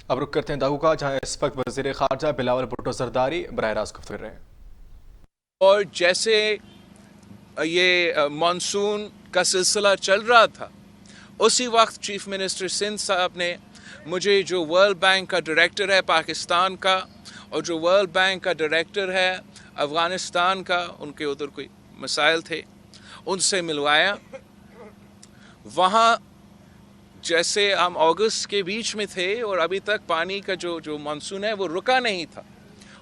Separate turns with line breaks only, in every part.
اب رک کرتے ہیں داغو کا، جہاں اس وقت وزیر خارجہ بلاول بھٹو زرداری براہ راست گفتگو کر رہے ہیں۔
اور جیسے یہ مانسون کا سلسلہ چل رہا تھا، اسی وقت چیف منسٹر سندھ صاحب نے مجھے جو ورلڈ بینک کا ڈائریکٹر ہے پاکستان کا اور جو ورلڈ بینک کا ڈائریکٹر ہے افغانستان کا، ان کے ادھر کوئی مسائل تھے، ان سے ملوایا۔ وہاں جیسے ہم اگست کے بیچ میں تھے اور ابھی تک پانی کا جو مانسون ہے وہ رکا نہیں تھا،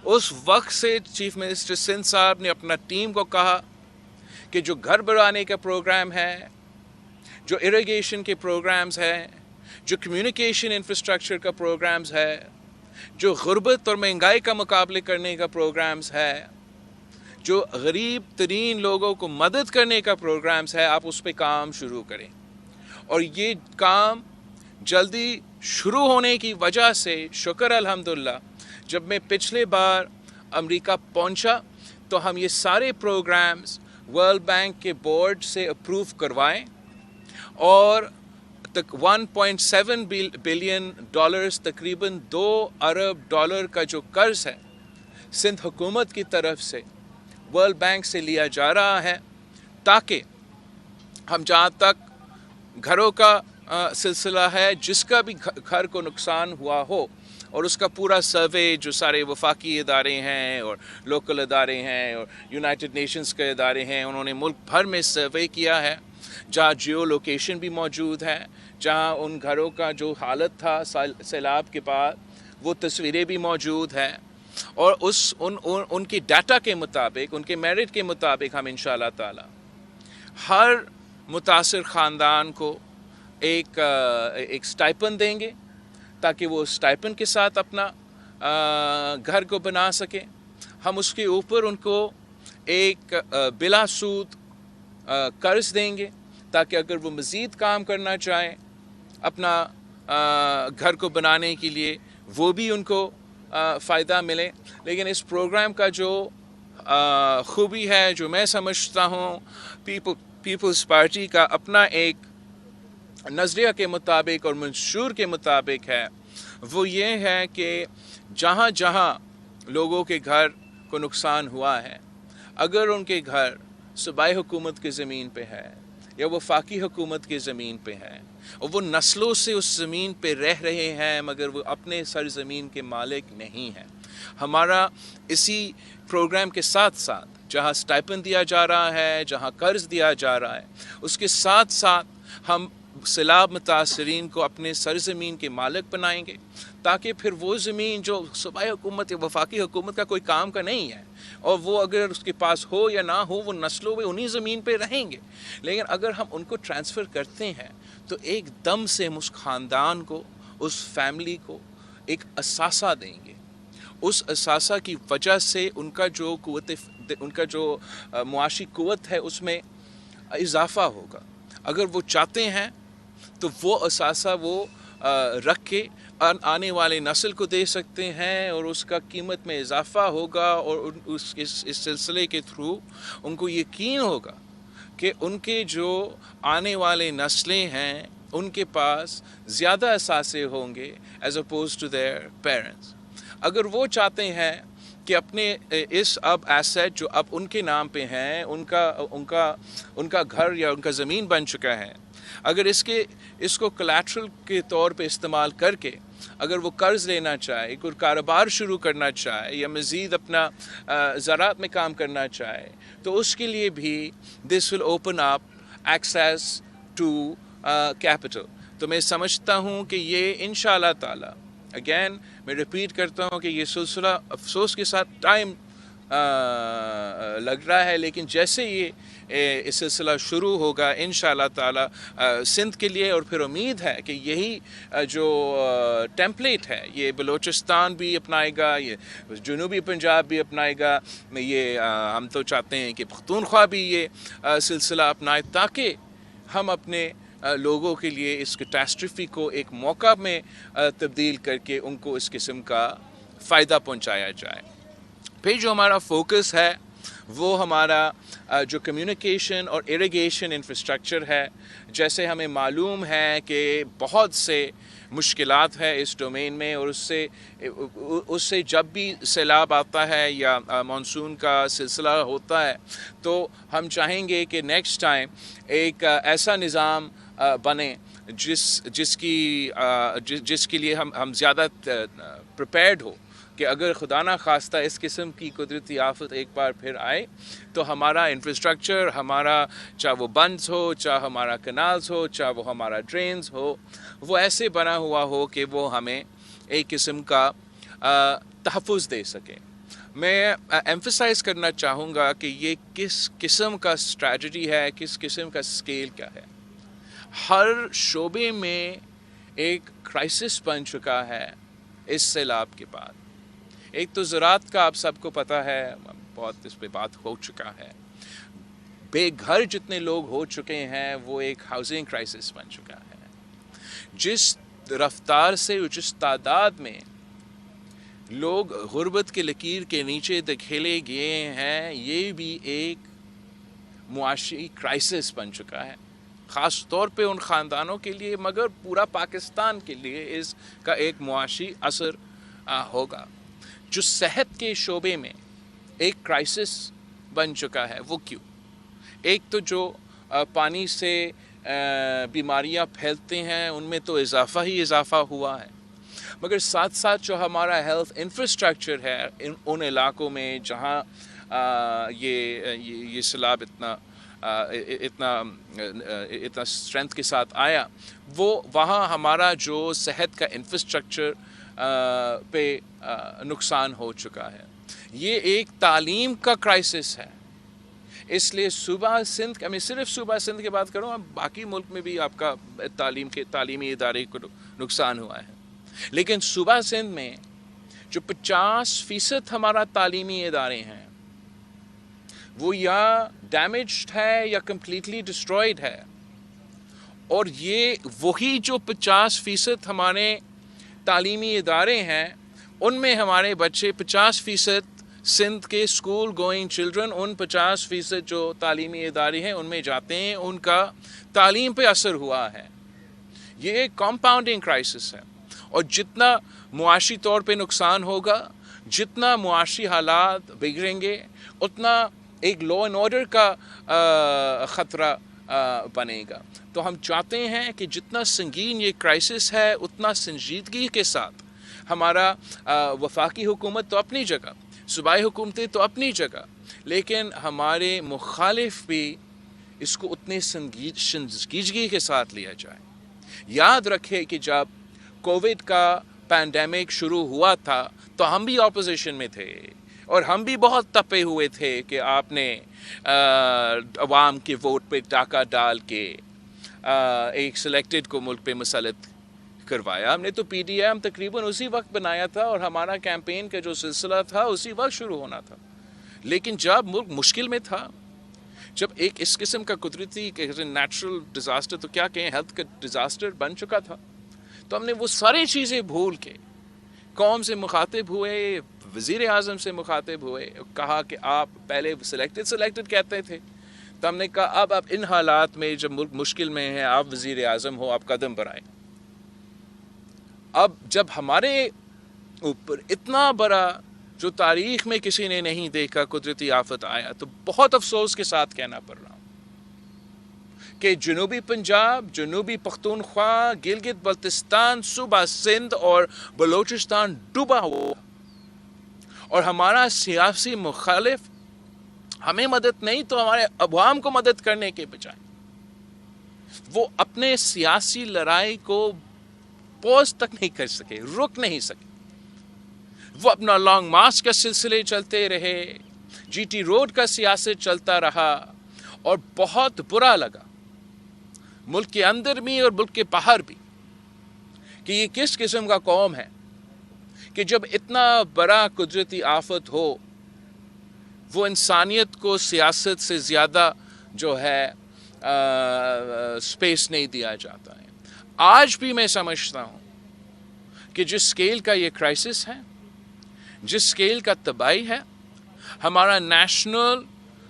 اس وقت سے چیف منسٹر سندھ صاحب نے اپنا ٹیم کو کہا کہ جو گھر بنانے کا پروگرام ہے، جو اریگیشن کے پروگرامز ہیں، جو کمیونیکیشن انفراسٹرکچر کا پروگرامز ہے، جو غربت اور مہنگائی کا مقابلے کرنے کا پروگرامز ہے، جو غریب ترین لوگوں کو مدد کرنے کا پروگرامز ہے، آپ اس پہ کام شروع کریں۔ اور یہ کام جلدی شروع ہونے کی وجہ سے شکر الحمدللہ، جب میں پچھلے بار امریکہ پہنچا تو ہم یہ سارے پروگرامز ورلڈ بینک کے بورڈ سے اپروو کروائیں، اور 1.7 بلین ڈالرز، تقریباً 2 ارب ڈالر کا جو قرض ہے سندھ حکومت کی طرف سے ورلڈ بینک سے لیا جا رہا ہے، تاکہ ہم جہاں تک گھروں کا سلسلہ ہے، جس کا بھی گھر کو نقصان ہوا ہو، اور اس کا پورا سروے جو سارے وفاقی ادارے ہیں اور لوکل ادارے ہیں اور یونائٹڈ نیشنز کے ادارے ہیں، انہوں نے ملک بھر میں سروے کیا ہے، جہاں جیو لوکیشن بھی موجود ہے، جہاں ان گھروں کا جو حالت تھا سیلاب کے بعد وہ تصویریں بھی موجود ہیں، اور ان کی ڈیٹا کے مطابق، ان کے میرٹ کے مطابق ہم انشاءاللہ تعالی ہر متاثر خاندان کو ایک سٹائپن دیں گے، تاکہ وہ سٹائپن کے ساتھ اپنا گھر کو بنا سکیں۔ ہم اس کے اوپر ان کو ایک بلا سود قرض دیں گے، تاکہ اگر وہ مزید کام کرنا چاہیں اپنا گھر کو بنانے کے لیے، وہ بھی ان کو فائدہ ملے۔ لیکن اس پروگرام کا جو خوبی ہے، جو میں سمجھتا ہوں پیپلز پارٹی کا اپنا ایک نظریہ کے مطابق اور منشور کے مطابق ہے، وہ یہ ہے کہ جہاں جہاں لوگوں کے گھر کو نقصان ہوا ہے، اگر ان کے گھر صوبائی حکومت کی زمین پہ ہے یا وفاقی حکومت کی زمین پہ ہے، اور وہ نسلوں سے اس زمین پہ رہ رہے ہیں مگر وہ اپنے سرزمین کے مالک نہیں ہیں، ہمارا اسی پروگرام کے ساتھ ساتھ جہاں سٹائپن دیا جا رہا ہے، جہاں قرض دیا جا رہا ہے، اس کے ساتھ ساتھ ہم سیلاب متاثرین کو اپنے سرزمین کے مالک بنائیں گے، تاکہ پھر وہ زمین جو صوبائی حکومت یا وفاقی حکومت کا کوئی کام کا نہیں ہے، اور وہ اگر اس کے پاس ہو یا نہ ہو، وہ نسلوں میں انہی زمین پہ رہیں گے، لیکن اگر ہم ان کو ٹرانسفر کرتے ہیں تو ایک دم سے ہم اس خاندان کو، اس فیملی کو ایک اثاثہ دیں گے۔ اس اثاثہ کی وجہ سے ان کا جو معاشی قوت ہے اس میں اضافہ ہوگا۔ اگر وہ چاہتے ہیں تو وہ اثاثہ وہ رکھ کے آنے والے نسل کو دے سکتے ہیں، اور اس کا قیمت میں اضافہ ہوگا، اور اس سلسلے کے تھرو ان کو یقین ہوگا کہ ان کے جو آنے والے نسلیں ہیں ان کے پاس زیادہ اثاثے ہوں گے as oppose to their parents. اگر وہ چاہتے ہیں کہ اپنے اس اب ایسٹ جو اب ان کے نام پہ ہیں، ان کا گھر یا ان کا زمین بن چکا ہے، اگر اس کو کولیٹرل کے طور پہ استعمال کر کے اگر وہ قرض لینا چاہے، کوئی کاروبار شروع کرنا چاہے یا مزید اپنا زراعت میں کام کرنا چاہے، تو اس کے لیے بھی this will open up access to capital. تو میں سمجھتا ہوں کہ یہ انشاءاللہ تعالی، اگین میں ریپیٹ کرتا ہوں کہ یہ سلسلہ افسوس کے ساتھ ٹائم لگ رہا ہے، لیکن جیسے یہ سلسلہ شروع ہوگا انشاءاللہ تعالی سندھ کے لیے، اور پھر امید ہے کہ یہی جو ٹیمپلیٹ ہے یہ بلوچستان بھی اپنائے گا، یہ جنوبی پنجاب بھی اپنائے گا، یہ ہم تو چاہتے ہیں کہ پختونخوا بھی یہ سلسلہ اپنائے، تاکہ ہم اپنے لوگوں کے لیے اس کیٹاسٹرفی کو ایک موقع میں تبدیل کر کے ان کو اس قسم کا فائدہ پہنچایا جائے۔ پھر جو ہمارا فوکس ہے وہ ہمارا جو کمیونیکیشن اور ایریگیشن انفراسٹرکچر ہے. جیسے ہمیں معلوم ہے کہ بہت سے مشکلات ہے اس ڈومین میں, اور اس سے جب بھی سیلاب آتا ہے یا مانسون کا سلسلہ ہوتا ہے تو ہم چاہیں گے کہ نیکسٹ ٹائم ایک ایسا نظام بنے جس کے لیے ہم زیادہ پریپیئرڈ ہو کہ اگر خدا نہ خواستہ اس قسم کی قدرتی آفت ایک بار پھر آئے تو ہمارا انفراسٹرکچر, ہمارا چاہے وہ بندز ہو, چاہے ہمارا کینالز ہو, چاہے وہ ہمارا ڈرینز ہو, وہ ایسے بنا ہوا ہو کہ وہ ہمیں ایک قسم کا تحفظ دے سکے. میں ایمفسائز کرنا چاہوں گا کہ یہ کس قسم کا اسٹریٹجی ہے, کس قسم کا اسکیل کیا ہے. ہر شعبے میں ایک کرائسس بن چکا ہے اس سیلاب کے بعد. ایک تو زراعت کا آپ سب کو پتہ ہے, بہت اس پہ بات ہو چکا ہے. بے گھر جتنے لوگ ہو چکے ہیں وہ ایک ہاؤسنگ کرائسس بن چکا ہے. جس رفتار سے, جس تعداد میں لوگ غربت کے لکیر کے نیچے دھکیلے گئے ہیں, یہ بھی ایک معاشی کرائسس بن چکا ہے, خاص طور پہ ان خاندانوں کے لیے, مگر پورا پاکستان کے لیے اس کا ایک معاشی اثر ہوگا. جو صحت کے شعبے میں ایک کرائسس بن چکا ہے, وہ کیوں؟ ایک تو جو پانی سے بیماریاں پھیلتے ہیں ان میں تو اضافہ ہوا ہے, مگر ساتھ ساتھ جو ہمارا ہیلتھ انفراسٹرکچر ہے ان علاقوں میں جہاں یہ سیلاب اتنا اسٹرینتھ کے ساتھ آیا, وہ وہاں ہمارا جو صحت کا انفراسٹرکچر پہ نقصان ہو چکا ہے. یہ ایک تعلیم کا کرائسس ہے. اس لیے صوبہ سندھ, میں صرف صوبہ سندھ کی بات کروں, باقی ملک میں بھی آپ کا تعلیمی ادارے کو نقصان ہوا ہے, لیکن صوبہ سندھ میں جو 50% ہمارا تعلیمی ادارے ہیں وہ یا ڈیمیجڈ ہے یا کمپلیٹلی ڈسٹرائڈ ہے. اور یہ وہی جو 50% ہمارے تعلیمی ادارے ہیں, ان میں ہمارے بچے 50% سندھ کے اسکول گوئنگ چلڈرن, ان 50% جو تعلیمی ادارے ہیں ان میں جاتے ہیں, ان کا تعلیم پہ اثر ہوا ہے. یہ ایک کمپاؤنڈنگ کرائسس ہے. اور جتنا معاشی طور پہ نقصان ہوگا, جتنا معاشی حالات بگڑیں گے, اتنا ایک لا اینڈ آرڈر کا خطرہ بنے گا. تو ہم چاہتے ہیں کہ جتنا سنگین یہ کرائسس ہے اتنا سنجیدگی کے ساتھ ہمارا وفاقی حکومت تو اپنی جگہ, صوبائی حکومتیں تو اپنی جگہ, لیکن ہمارے مخالف بھی اس کو اتنے سنجیدگی کے ساتھ لیا جائے. یاد رکھے کہ جب کووڈ کا پینڈیمک شروع ہوا تھا تو ہم بھی اپوزیشن میں تھے, اور ہم بھی بہت تپے ہوئے تھے کہ آپ نے عوام کے ووٹ پہ ڈاکہ ڈال کے ایک سلیکٹڈ کو ملک پہ مسلط کروایا. ہم نے تو پی ڈی ایم تقریباً اسی وقت بنایا تھا, اور ہمارا کیمپین کا جو سلسلہ تھا اسی وقت شروع ہونا تھا. لیکن جب ملک مشکل میں تھا, جب ایک اس قسم کا قدرتی نیچرل ڈیزاسٹر, تو کیا کہیں ہیلتھ کا ڈیزاسٹر بن چکا تھا, تو ہم نے وہ ساری چیزیں بھول کے قوم سے مخاطب ہوئے, وزیر اعظم سے مخاطب ہوئے, کہا کہ آپ پہلے سلیکٹڈ کہتے تھے, تو ہم نے کہا اب ان حالات میں جب ملک مشکل میں ہے, آپ وزیر اعظم ہو, آپ قدم بڑھائیں. اب جب ہمارے اوپر اتنا بڑا جو تاریخ میں کسی نے نہیں دیکھا قدرتی آفت آیا, تو بہت افسوس کے ساتھ کہنا پڑ رہا ہوں کہ جنوبی پنجاب, جنوبی پختونخوا, گلگت بلتستان, صوبہ سندھ اور بلوچستان ڈوبا ہوا, اور ہمارا سیاسی مخالف ہمیں مدد نہیں تو ہمارے عوام کو مدد کرنے کے بجائے وہ اپنے سیاسی لڑائی کو پوز تک نہیں کر سکے, رک نہیں سکے. وہ اپنا لانگ مارچ کا سلسلے چلتے رہے, جی ٹی روڈ کا سیاست چلتا رہا, اور بہت برا لگا ملک کے اندر بھی اور ملک کے باہر بھی کہ یہ کس قسم کا قوم ہے کہ جب اتنا بڑا قدرتی آفت ہو وہ انسانیت کو سیاست سے زیادہ جو ہے سپیس نہیں دیا جاتا ہے. آج بھی میں سمجھتا ہوں کہ جس سکیل کا یہ کرائسس ہے, جس سکیل کا تباہی ہے, ہمارا نیشنل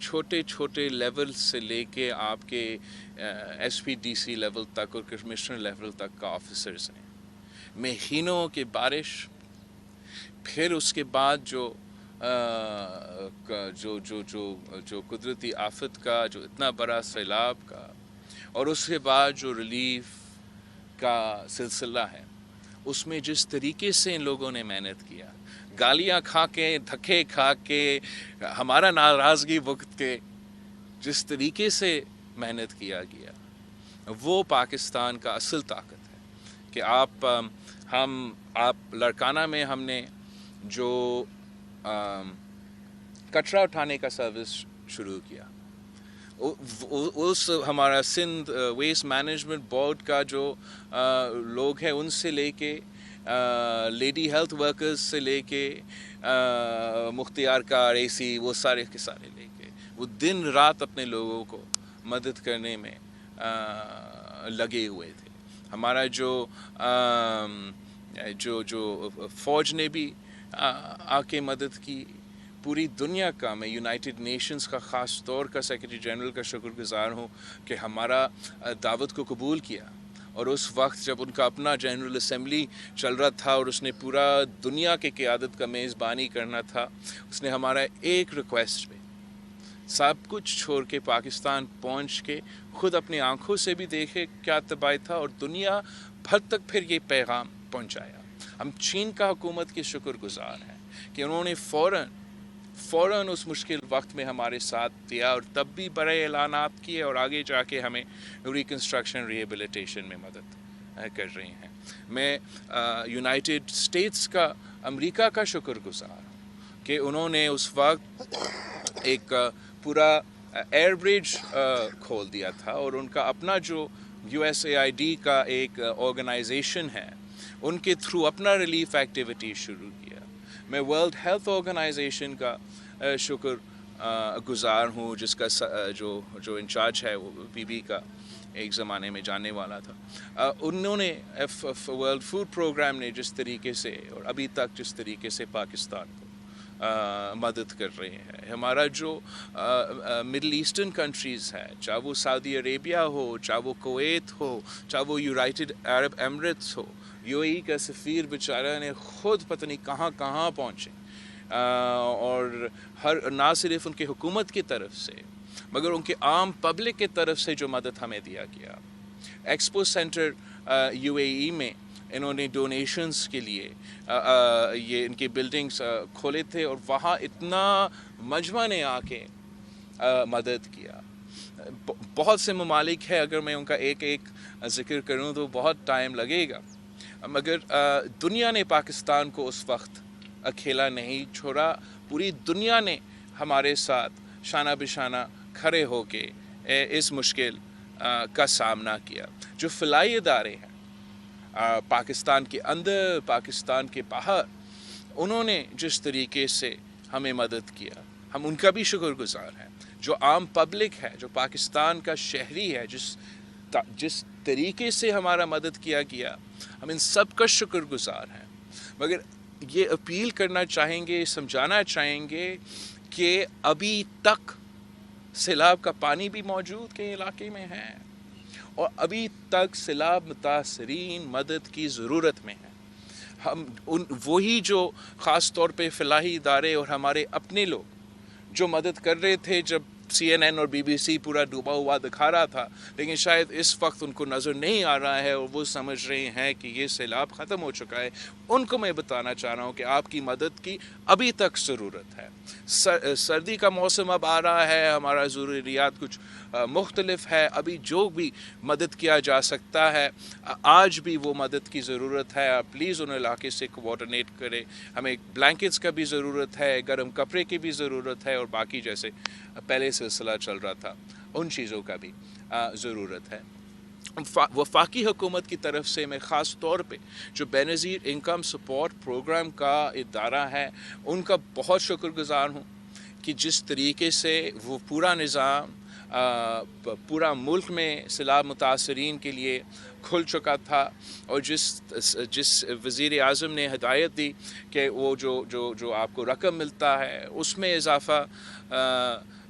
چھوٹے چھوٹے لیول سے لے کے آپ کے S P D C level تک اور کمشنر لیول تک کا آفیسرز ہیں. مہینوں کی بارش، پھر اس کے بعد جو قدرتی آفت کا جو اتنا بڑا سیلاب کا، اور اس کے بعد جو ریلیف کا سلسلہ ہے، اس میں جس طریقے سے ان لوگوں نے محنت کیا، گالیاں کھا کے، دھکے کھا کے، ہمارا ناراضگی وقت کے، جس طریقے سے محنت کیا گیا، وہ پاکستان کا اصل طاقت ہے. کہ آپ لڑکانہ میں ہم نے جو کچرا اٹھانے کا سروس شروع کیا، اس ہمارا سندھ ویسٹ مینجمنٹ بورڈ کا جو لوگ ہیں، ان سے لے کے لیڈی ہیلتھ ورکرز سے لے کے مختار کار اے سی، وہ سارے کے سارے لے کے وہ دن رات اپنے لوگوں کو مدد کرنے میں لگے ہوئے تھے. ہمارا جو فوج نے بھی آ کے مدد کی. پوری دنیا کا، میں یونائٹڈ نیشنز کا خاص طور کا سیکرٹری جنرل کا شکر گزار ہوں کہ ہمارا دعوت کو قبول کیا. اور اس وقت جب ان کا اپنا جنرل اسمبلی چل رہا تھا اور اس نے پورا دنیا کے قیادت کا میزبانی کرنا تھا، اس نے ہمارا ایک ریکویسٹ پہ سب کچھ چھوڑ کے پاکستان پہنچ کے خود اپنی آنکھوں سے بھی دیکھے کیا تباہی تھا، اور دنیا بھر تک پھر یہ پیغام پہنچایا. ہم چین کا حکومت کے شکر گزار ہیں کہ انہوں نے فوراً اس مشکل وقت میں ہمارے ساتھ دیا، اور تب بھی بڑے اعلانات کیے، اور آگے جا کے ہمیں ریکنسٹرکشن ریہیبلیٹیشن میں مدد کر رہی ہیں. میں یونائٹڈ اسٹیٹس کا، امریکہ کا شکر گزار ہوں کہ انہوں نے اس وقت ایک پورا ایئر برج کھول دیا تھا، اور ان کا اپنا جو USAID کا ایک آرگنائزیشن ہے، ان کے تھرو اپنا ریلیف ایکٹیویٹی شروع کیا. میں ورلڈ ہیلتھ آرگنائزیشن کا شکر گزار ہوں، جس کا جو انچارج ہے وہ PB کا ایک زمانے میں جانے والا تھا. انہوں نے ورلڈ فوڈ پروگرام نے جس طریقے سے اور ابھی تک جس طریقے سے پاکستان کو مدد کر رہے ہیں. ہمارا جو مڈل ایسٹرن کنٹریز ہے، چاہے وہ سعودی عربیہ ہو، چاہے وہ کویت ہو، چاہے وہ یونائٹڈ عرب ایمریٹس ہو، UAE کا سفیر بیچارہ نے خود پتہ نہیں کہاں کہاں پہنچے، اور نہ صرف ان کی حکومت کی طرف سے مگر ان کے عام پبلک کی طرف سے جو مدد ہمیں دیا گیا. ایکسپو سینٹر UAE میں انہوں نے ڈونیشنز کے لیے یہ ان کی بلڈنگز کھولے تھے، اور وہاں اتنا مجمع نے آ کے مدد کیا. بہت سے ممالک ہیں، اگر میں ان کا ایک ایک ذکر کروں تو بہت ٹائم لگے گا، مگر دنیا نے پاکستان کو اس وقت اکیلا نہیں چھوڑا. پوری دنیا نے ہمارے ساتھ شانہ بشانہ کھڑے ہو کے اس مشکل کا سامنا کیا. جو فلاحی ادارے ہیں پاکستان کے اندر، پاکستان کے باہر، انہوں نے جس طریقے سے ہمیں مدد کیا، ہم ان کا بھی شکر گزار ہیں. جو عام پبلک ہے، جو پاکستان کا شہری ہے، جس طریقے سے ہمارا مدد کیا گیا، ہم ان سب کا شکر گزار ہیں. مگر یہ اپیل کرنا چاہیں گے، سمجھانا چاہیں گے کہ ابھی تک سیلاب کا پانی بھی موجود کئی علاقے میں ہے، اور ابھی تک سیلاب متاثرین مدد کی ضرورت میں ہیں. ہم وہی جو خاص طور پہ فلاحی ادارے اور ہمارے اپنے لوگ جو مدد کر رہے تھے، جب CNN اور BBC پورا ڈوبا ہوا دکھا رہا تھا، لیکن شاید اس وقت ان کو نظر نہیں آ رہا ہے اور وہ سمجھ رہے ہیں کہ یہ سیلاب ختم ہو چکا ہے. ان کو میں بتانا چاہ رہا ہوں کہ آپ کی مدد کی ابھی تک ضرورت ہے. سردی کا موسم اب آ رہا ہے، ہمارا ضروریات کچھ مختلف ہے. ابھی جو بھی مدد کیا جا سکتا ہے، آج بھی وہ مدد کی ضرورت ہے. آپ پلیز ان علاقے سے کوآرڈینیٹ کریں. ہمیں بلینکٹس کا بھی ضرورت ہے، گرم کپڑے کی بھی ضرورت ہے، اور باقی جیسے پہلے سلسلہ چل رہا تھا ان چیزوں کا بھی ضرورت ہے. وفاقی حکومت کی طرف سے میں خاص طور پہ جو بے نظیر انکم سپورٹ پروگرام کا ادارہ ہے، ان کا بہت شکر گزار ہوں کہ جس طریقے سے وہ پورا نظام پورا ملک میں سیلاب متاثرین کے لیے کھل چکا تھا، اور جس وزیر اعظم نے ہدایت دی کہ وہ جو آپ کو رقم ملتا ہے اس میں اضافہ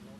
9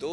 2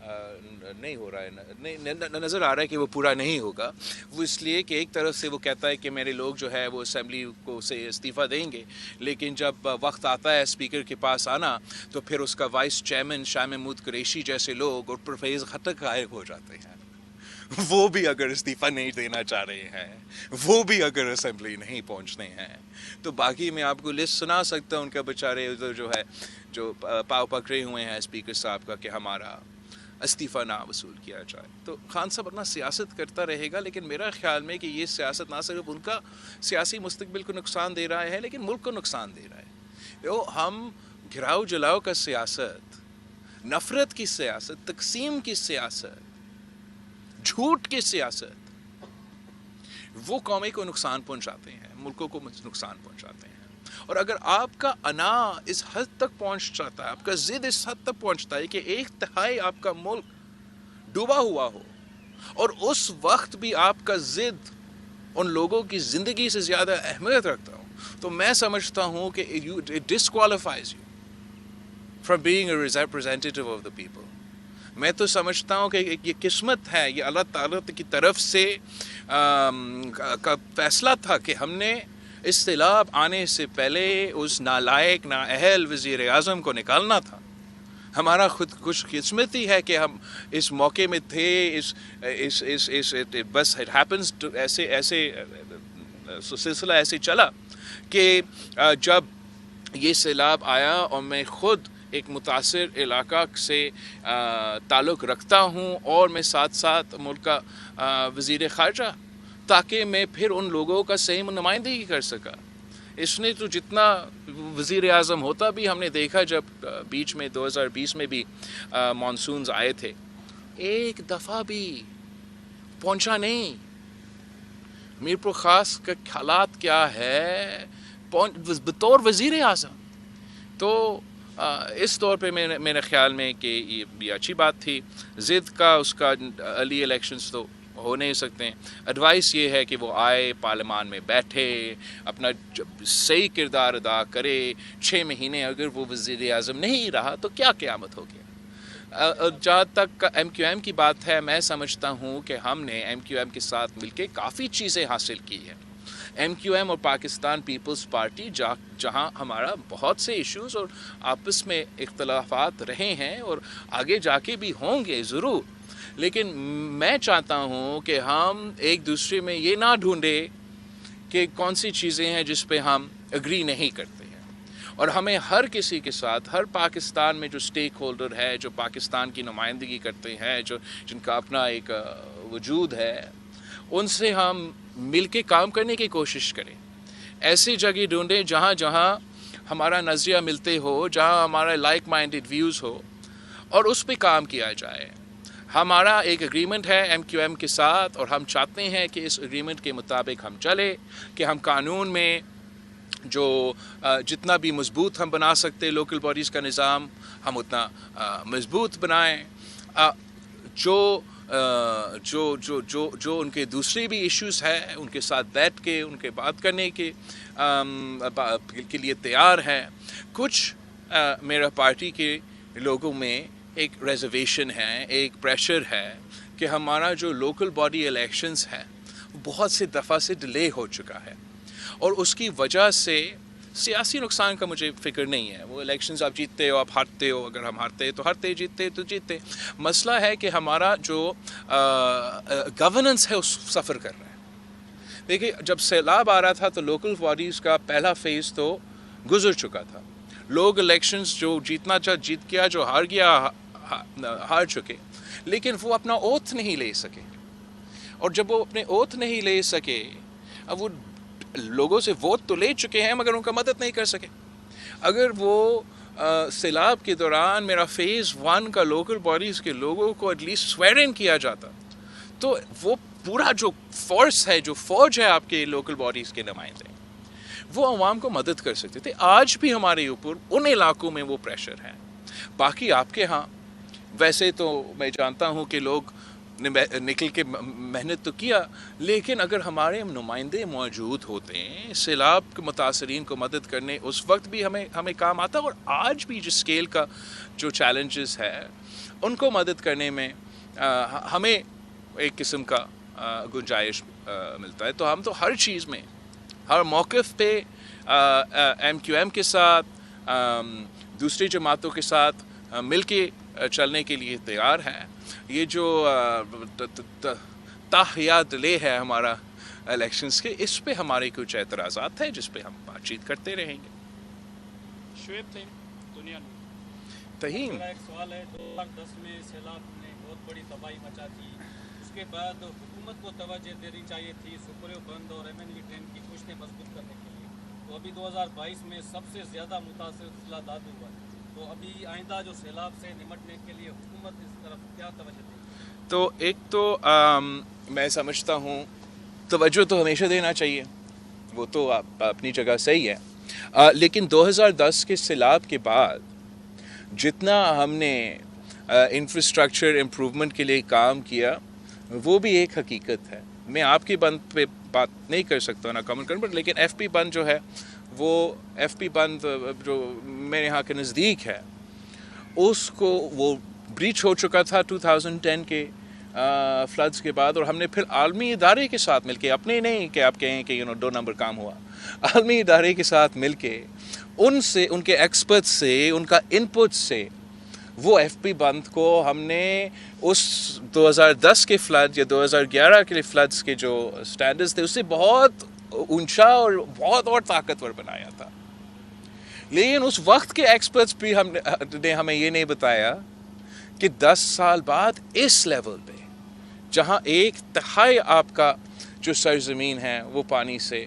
نہیں ہو رہا ہے, نظر آ رہا ہے کہ وہ پورا نہیں ہوگا. وہ اس لیے کہ ایک طرف سے وہ کہتا ہے کہ میرے لوگ جو ہے وہ اسمبلی کو سے استعفیٰ دیں گے, لیکن جب وقت آتا ہے اسپیکر کے پاس آنا تو پھر اس کا وائس چیئرمین شاہ محمود قریشی جیسے لوگ اور پروفیسر خٹک غائب ہو جاتے ہیں. وہ بھی اگر استعفیٰ نہیں دینا چاہ رہے ہیں, وہ بھی اگر اسمبلی نہیں پہنچتے ہیں, تو باقی میں آپ کو لسٹ سنا سکتا ہوں ان کا بیچارے ادھر جو ہے جو پاؤ پکڑے ہوئے ہیں اسپیکر صاحب کا کہ ہمارا استعفیٰ نہ وصول کیا جائے. تو خان صاحب اپنا سیاست کرتا رہے گا, لیکن میرا خیال میں کہ یہ سیاست نہ صرف ان کا سیاسی مستقبل کو نقصان دے رہا ہے لیکن ملک کو نقصان دے رہا ہے. ہم گھراؤ جلاؤ کا سیاست, نفرت کی سیاست, تقسیم کی سیاست, جھوٹ کی سیاست, وہ قومی کو نقصان پہنچاتے ہیں, ملکوں کو نقصان پہنچاتے ہیں. اور اگر آپ کا انا اس حد تک پہنچ جاتا ہے, آپ کا ضد اس حد تک پہنچتا ہے کہ 1/3 آپ کا ملک ڈوبا ہوا ہو, اور اس وقت بھی آپ کا ضد ان لوگوں کی زندگی سے زیادہ اہمیت رکھتا ہوں, تو میں سمجھتا ہوں کہ it disqualifies you from being a representative of the people. میں تو سمجھتا ہوں کہ یہ قسمت ہے, یہ اللہ تعالیٰ کی طرف سے کا فیصلہ تھا کہ ہم نے اصطلاح آنے سے پہلے اس نالائق نااہل وزیر اعظم کو نکالنا تھا. ہمارا خود خوش قسمتی ہے کہ ہم اس موقع میں تھے, بس it happens to ایسے سلسلہ ایسے چلا کہ جب یہ سیلاب آیا اور میں خود ایک متاثر علاقہ سے تعلق رکھتا ہوں اور میں ساتھ ساتھ ملک کا وزیر خارجہ, تاکہ میں پھر ان لوگوں کا صحیح نمائندگی کر سکا. اس نے تو جتنا وزیر اعظم ہوتا بھی ہم نے دیکھا, جب بیچ میں 2020 میں بھی مانسونز آئے تھے, ایک دفعہ بھی پہنچا نہیں. میرپور خاص کا حالات کیا ہے بطور وزیر اعظم. تو اس طور پہ میرے خیال میں کہ یہ اچھی بات تھی. ضد کا اس کا علی الیکشنز تو ہو نہیں سکتے ہیں. ایڈوائس یہ ہے کہ وہ آئے, پارلیمان میں بیٹھے, اپنا صحیح کردار ادا کرے. 6 مہینے اگر وہ وزیر اعظم نہیں رہا تو کیا قیامت ہو گیا. جہاں تک ایم کیو ایم کی بات ہے, میں سمجھتا ہوں کہ ہم نے ایم کیو ایم کے ساتھ مل کے کافی چیزیں حاصل کی ہیں. ایم کیو ایم اور پاکستان پیپلز پارٹی جہاں ہمارا بہت سے ایشوز اور آپس میں اختلافات رہے ہیں اور آگے جا کے بھی ہوں گے ضرور, لیکن میں چاہتا ہوں کہ ہم ایک دوسرے میں یہ نہ ڈھونڈے کہ کون سی چیزیں ہیں جس پہ ہم اگری نہیں کرتے ہیں, اور ہمیں ہر کسی کے ساتھ, ہر پاکستان میں جو سٹیک ہولڈر ہے, جو پاکستان کی نمائندگی کرتے ہیں, جن کا اپنا ایک وجود ہے, ان سے ہم مل کے کام کرنے کی کوشش کریں. ایسی جگہ ڈھونڈیں جہاں ہمارا نظریہ ملتے ہو, جہاں ہمارا لائک مائنڈڈ ویوز ہو, اور اس پہ کام کیا جائے. ہمارا ایک اگریمنٹ ہے ایم کیو ایم کے ساتھ, اور ہم چاہتے ہیں کہ اس اگریمنٹ کے مطابق ہم چلے, کہ ہم قانون میں جو جتنا بھی مضبوط ہم بنا سکتے لوکل باڈیز کا نظام, ہم اتنا مضبوط بنائیں. جو ان کے دوسرے بھی ایشوز ہیں, ان کے ساتھ بیٹھ کے ان کے بات کرنے کے لیے تیار ہیں. کچھ میرا پارٹی کے لوگوں میں ایک ریزرویشن ہے, ایک پریشر ہے کہ ہمارا جو لوکل باڈی الیکشنز ہے بہت سے دفعہ سے ڈیلے ہو چکا ہے, اور اس کی وجہ سے سیاسی نقصان کا مجھے فکر نہیں ہے. وہ الیکشنز آپ جیتتے ہو, آپ ہارتے ہو, اگر ہم ہارتے تو ہارتے, جیتتے تو جیتتے. مسئلہ ہے کہ ہمارا جو گورننس ہے اس سفر کر رہا ہے. دیکھیں, جب سیلاب آ رہا تھا تو لوکل باڈیز کا پہلا فیز تو گزر چکا تھا. لوگ الیکشنز جو جیتنا چاہ جیت گیا, جو ہار گیا ہار چکے, لیکن وہ اپنا اوتھ نہیں لے سکے. اور جب وہ اپنے اوتھ نہیں لے سکے, اب وہ لوگوں سے ووٹ تو لے چکے ہیں مگر ان کا مدد نہیں کر سکے. اگر وہ سیلاب کے دوران میرا فیز 1 کا لوکل باڈیز کے لوگوں کو ایٹ لیسٹ سویئر ان کیا جاتا, تو وہ پورا جو فورس ہے, جو فوج ہے آپ کے لوکل باڈیز کے نمائندے, وہ عوام کو مدد کر سکتے تھے. آج بھی ہمارے اوپر ان علاقوں میں وہ پریشر ہے. باقی آپ کے ہاں ویسے تو میں جانتا ہوں کہ لوگ نکل کے محنت تو کیا, لیکن اگر ہمارے نمائندے موجود ہوتے ہیں سیلاب کے متاثرین کو مدد کرنے, اس وقت بھی ہمیں کام آتا. اور آج بھی جس اسکیل کا جو چیلنجز ہے ان کو مدد کرنے میں ہمیں ایک قسم کا گنجائش ملتا ہے. تو ہم تو ہر چیز میں ہر موقف پہ ایم کیو ایم کے ساتھ دوسری جماعتوں کے ساتھ مل کے چلنے کے لیے تیار ہیں. یہ جو تاحیہ ڈلے ہے ہمارا الیکشنز کے, اس پہ ہمارے کچھ اعتراضات ہیں جس پہ ہم بات چیت کرتے رہیں گے.
شعیب تھے دنیا میں.
تہیم
میرا ایک سوال ہے, 2010 میں سیلاب نے بہت بڑی تباہی مچا تھی, اس کے بعد حکومت کو توجہ دینی چاہیے تھی سپریو بند اور ایم این وی ٹرین کی کشتیں مضبوط کرنے کے لیے. تو ابھی 2022 میں سب سے زیادہ متاثر ضلع دادو ہوا. تو ابھی آئندہ جو سیلاب سے نمٹنے کے لیے حکومت اس طرف کیا توجہ دے گی؟
تو ایک تو میں سمجھتا ہوں توجہ تو ہمیشہ دینا چاہیے, وہ تو اپنی جگہ صحیح ہے, لیکن 2010 کے سیلاب کے بعد جتنا ہم نے انفراسٹرکچر امپروومنٹ کے لیے کام کیا وہ بھی ایک حقیقت ہے. میں آپ کی بند پہ بات نہیں کر سکتا نا کامنٹ کرنے پر, لیکن ایف پی بند جو ہے وہ ایف پی بند جو میرے یہاں کے نزدیک ہے اس کو وہ بریچ ہو چکا تھا 2010 کے فلڈز کے بعد, اور ہم نے پھر عالمی ادارے کے ساتھ مل کے, اپنے نہیں کہ آپ کہیں کہ 2 نمبر کام ہوا, عالمی ادارے کے ساتھ مل کے ان سے, ان کے ایکسپرٹ سے, ان کا انپٹ سے وہ ایف پی بند کو ہم نے اس 2010 کے فلڈ یا 2011 کے فلڈز کے جو سٹینڈرڈز تھے اس سے بہت اونچا اور بہت اور طاقتور بنایا تھا. لیکن اس وقت کے ایکسپرٹس بھی نے ہمیں یہ نہیں بتایا کہ 10 سال بعد اس لیول پہ جہاں 1/3 آپ کا جو سرزمین ہے وہ پانی سے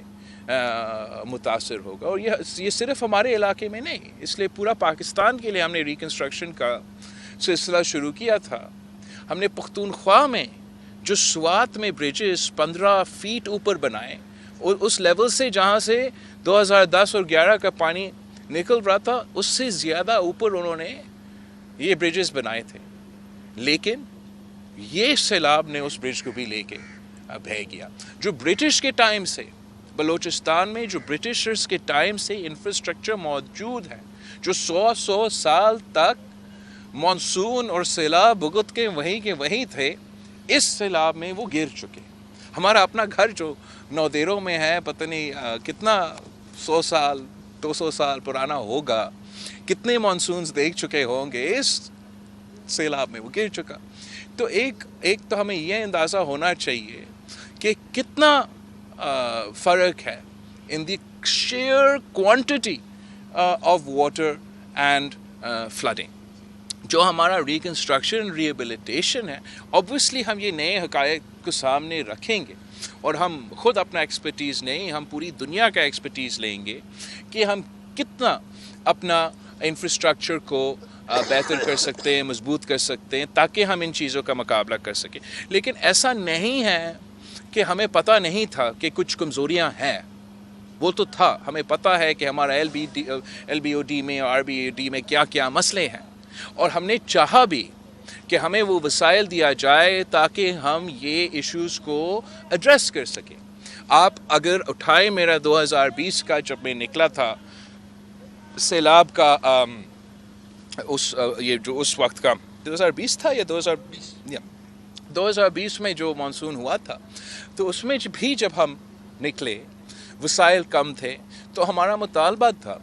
متاثر ہوگا, اور یہ صرف ہمارے علاقے میں نہیں, اس لیے پورا پاکستان کے لیے ہم نے ریکنسٹرکشن کا سلسلہ شروع کیا تھا. ہم نے پختونخوا میں جو سوات میں بریجز 15 فیٹ اوپر بنائے, اور اس لیول سے جہاں سے 2010 اور 11 کا پانی نکل رہا تھا اس سے زیادہ اوپر انہوں نے یہ بریجز بنائے تھے. لیکن یہ سیلاب نے اس برج کو بھی لے کے بہہ گیا. جو برٹش کے ٹائم سے بلوچستان میں جو برٹشرز کے ٹائم سے انفراسٹرکچر موجود ہے, جو 100 سال تک مانسون اور سیلاب بھگت کے وہیں تھے, اس سیلاب میں وہ گر چکے. ہمارا اپنا گھر جو نودیروں میں ہے پتہ نہیں کتنا 100 سال 200 سال پرانا ہوگا, کتنے مانسونز دیکھ چکے ہوں گے, اس سیلاب میں وہ گر چکا. تو ایک تو ہمیں یہ اندازہ ہونا چاہیے کہ کتنا فرق ہے in the sheer quantity of water and flooding. جو ہمارا ریکنسٹرکشن ریہیبلیٹیشن ہے, obviously ہم یہ نئے حقائق کو سامنے رکھیں گے, اور ہم خود اپنا ایکسپرٹیز نہیں, ہم پوری دنیا کا ایکسپرٹیز لیں گے کہ ہم کتنا اپنا انفراسٹرکچر کو بہتر کر سکتے ہیں, مضبوط کر سکتے ہیں, تاکہ ہم ان چیزوں کا مقابلہ کر سکیں. لیکن ایسا نہیں ہے کہ ہمیں پتہ نہیں تھا کہ کچھ کمزوریاں ہیں, وہ تو تھا. ہمیں پتہ ہے کہ ہمارا ایل بی او ڈی میں اور آر بی او ڈی میں کیا کیا مسئلے ہیں, اور ہم نے چاہا بھی کہ ہمیں وہ وسائل دیا جائے تاکہ ہم یہ ایشوز کو ایڈریس کر سکیں. آپ اگر اٹھائے میرا 2020 کا جب میں نکلا تھا سیلاب کا یہ جو اس وقت کا 2020 تھا یا 2020 میں جو مانسون ہوا تھا, تو اس میں بھی جب ہم نکلے وسائل کم تھے, تو ہمارا مطالبہ تھا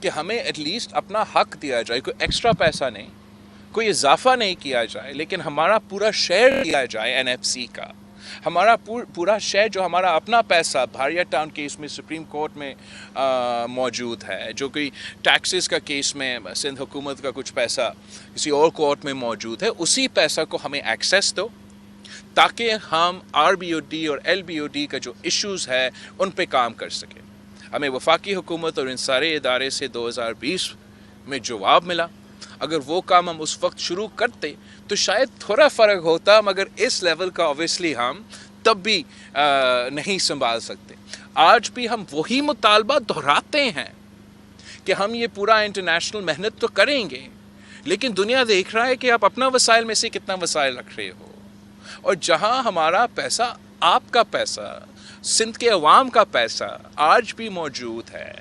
کہ ہمیں ایٹ لیسٹ اپنا حق دیا جائے. کوئی ایکسٹرا پیسہ نہیں, کوئی اضافہ نہیں کیا جائے, لیکن ہمارا پورا شیئر دیا جائے این ایف سی کا. ہمارا پورا شیئر جو ہمارا اپنا پیسہ بھاریا ٹاؤن کیس میں سپریم کورٹ میں موجود ہے, جو کوئی ٹیکسز کا کیس میں سندھ حکومت کا کچھ پیسہ کسی اور کورٹ میں موجود ہے, اسی پیسہ کو ہمیں ایکسیس دو تاکہ ہم آر بی او ڈی اور ایل بی او ڈی کا جو ایشوز ہے ان پہ کام کر سکیں. ہمیں وفاقی حکومت اور ان سارے ادارے سے 2020 میں جواب ملا. اگر وہ کام ہم اس وقت شروع کرتے تو شاید تھوڑا فرق ہوتا, مگر اس لیول کا اوبیسلی ہم تب بھی نہیں سنبھال سکتے. آج بھی ہم وہی مطالبہ دہراتے ہیں کہ ہم یہ پورا انٹرنیشنل محنت تو کریں گے, لیکن دنیا دیکھ رہا ہے کہ آپ اپنا وسائل میں سے کتنا وسائل رکھ رہے ہو, اور جہاں ہمارا پیسہ, آپ کا پیسہ, سندھ کے عوام کا پیسہ آج بھی موجود ہے,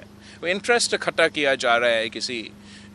وہ انٹرسٹ اکٹھا کیا جا رہا ہے کسی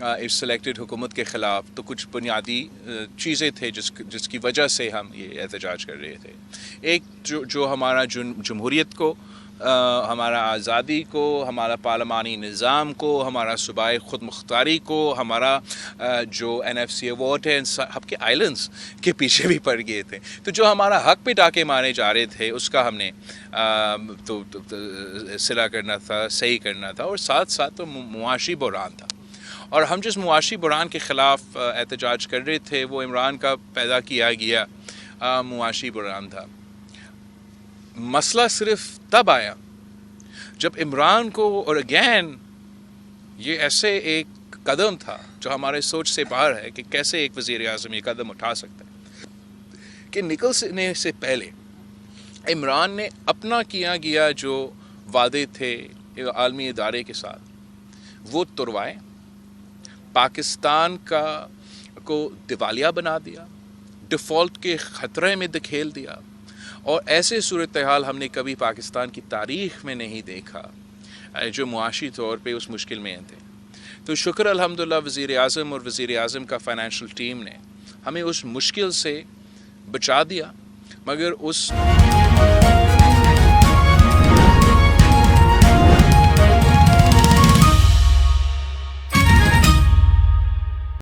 اس سلیکٹڈ حکومت کے خلاف، تو کچھ بنیادی چیزیں تھے جس کی وجہ سے ہم یہ احتجاج کر رہے تھے. ایک جو ہمارا جمہوریت کو، ہمارا آزادی کو، ہمارا پارلیمانی نظام کو، ہمارا صوبائی خود مختاری کو، ہمارا جو NFC ایوارڈ ہے، ان سب کے آئلینڈس کے پیچھے بھی پڑ گئے تھے. تو جو ہمارا حق پہ ٹاکے مارے جا رہے تھے، اس کا ہم نے تو صلح کرنا تھا، صحیح کرنا تھا، اور ساتھ ساتھ تو معاشی بحران تھا. اور ہم جس معاشی بحران کے خلاف احتجاج کر رہے تھے وہ عمران کا پیدا کیا گیا معاشی بحران تھا. مسئلہ صرف تب آیا جب عمران کو، اور اگین یہ ایسے ایک قدم تھا جو ہمارے سوچ سے باہر ہے کہ کیسے ایک وزیر اعظم یہ قدم اٹھا سکتا ہے، کہ نکلنے سے پہلے عمران نے اپنا کیا گیا جو وعدے تھے عالمی ادارے کے ساتھ وہ توڑوائے، پاکستان کو دیوالیہ بنا دیا، ڈیفالٹ کے خطرے میں دھکیل دیا. اور ایسے صورتحال ہم نے کبھی پاکستان کی تاریخ میں نہیں دیکھا جو معاشی طور پہ اس مشکل میں تھے. تو شکر الحمدللہ وزیر اعظم اور وزیر اعظم کا فائنینشیل ٹیم نے ہمیں اس مشکل سے بچا دیا، مگر اس